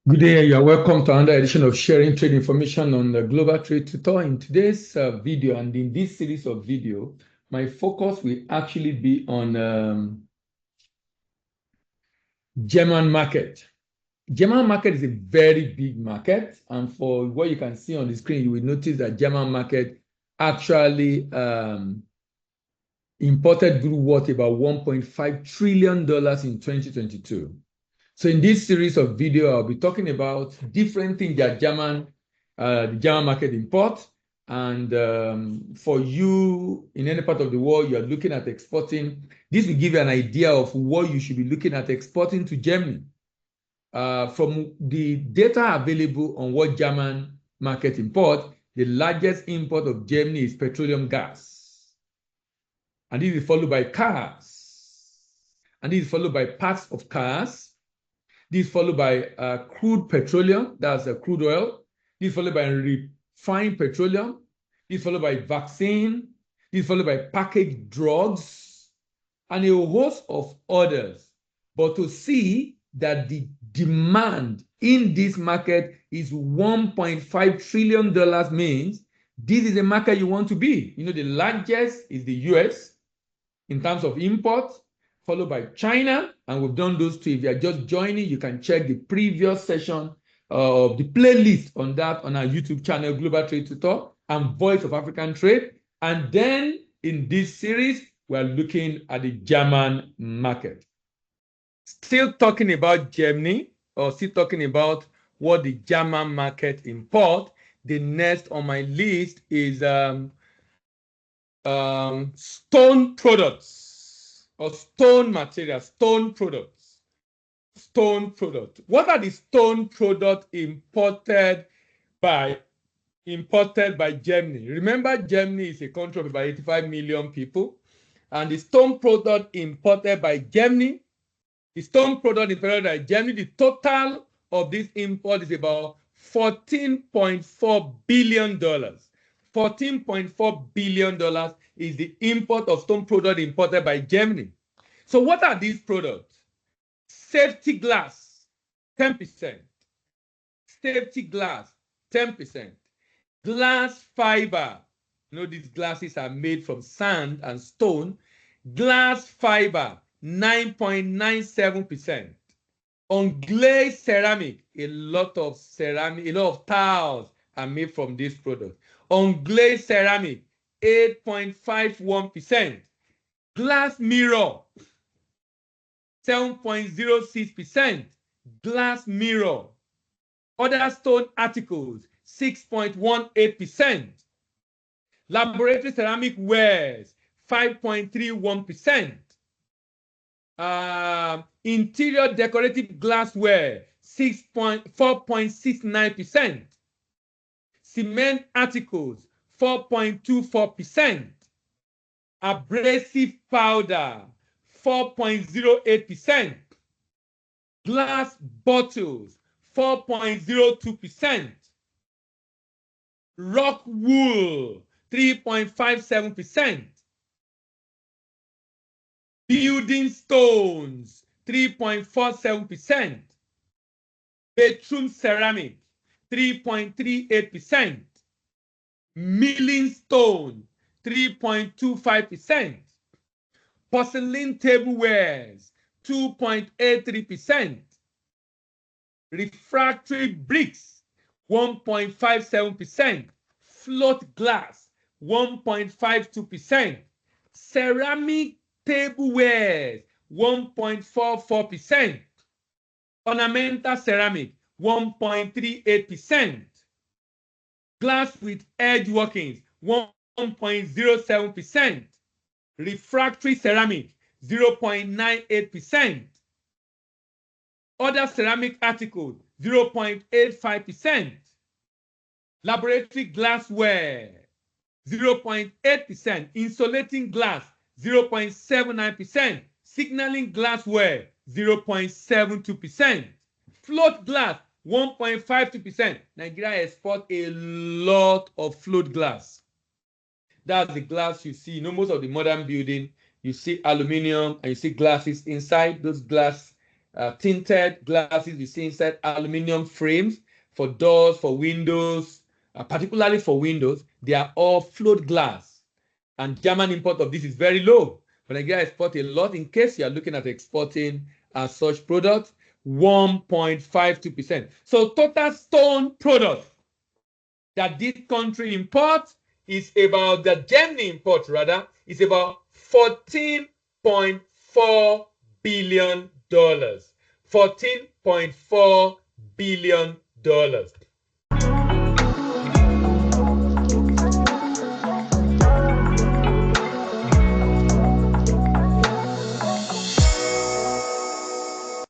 Good day, you are welcome to another edition of Sharing Trade Information on the Global Trade Tutor. In today's video and in this series of video, my focus will actually be on German market. German market is a very big market, and for what you can see on the screen, you will notice that German market actually imported goods worth about $1.5 trillion in 2022. So in this series of video, I'll be talking about different things that the German market imports. And for you in any part of the world, you are looking at exporting. This will give you an idea of what you should be looking at exporting to Germany. From the data available on what German market import, the largest import of Germany is petroleum gas. And this is followed by cars. And this is followed by parts of cars. This is followed by crude petroleum, that's crude oil. This is followed by refined petroleum. This is followed by vaccine. This is followed by packaged drugs, and a host of others. But to see that the demand in this market is $1.5 trillion means this is a market you want to be. You know, the largest is the US in terms of imports, followed by China, and we've done those two. If you are just joining, you can check the previous session of the playlist on that on our YouTube channel, Global Trade Tutor and Voice of African Trade. And then in this series, we're looking at the German market. Still talking about Germany, or still talking about what the German market import, the next on my list is stone products. Or stone materials, stone products. Stone product. What are the stone products imported by Germany? Remember, Germany is a country of about 85 million people, and the stone product imported by Germany, the total of this import is about $14.4 billion. $14.4 billion is the import of stone product imported by Germany. So what are these products? Safety glass, 10%. Safety glass, 10%. Glass fiber. You know, these glasses are made from sand and stone. Glass fiber, 9.97%. Unglazed ceramic, a lot of tiles are made from this product. Unglazed ceramic, 8.51%. Glass mirror, 7.06%. Glass mirror. Other stone articles, 6.18%. Laboratory ceramic wares, 5.31%. Interior decorative glassware, 4.69%. Cement articles, 4.24%. Abrasive powder, 4.08%. Glass bottles, 4.02%. Rock wool, 3.57%. Building stones, 3.47%. Bedroom ceramic, 3.38%. Milling stone, 3.25%. Porcelain tablewares, 2.83%. Refractory bricks, 1.57%. Float glass, 1.52%. Ceramic tablewares, 1.44%. Ornamental ceramic, 1.38%. Glass with edge workings, 1.07%. Refractory ceramic, 0.98%. Other ceramic articles, 0.85%. Laboratory glassware, 0.8%. Insulating glass, 0.79%. Signaling glassware, 0.72%. Float glass, 1.52%. Nigeria exports a lot of float glass. That's the glass you see. You know, most of the modern building, you see aluminum and you see glasses inside. Those glass tinted glasses you see inside aluminum frames for doors, for windows, particularly for windows. They are all float glass. And German import of this is very low. But Nigeria export a lot. In case you are looking at exporting such products, 1.52%. So total stone products that this country imports is about, that Germany imports rather, is about $14.4 billion. $14.4 billion.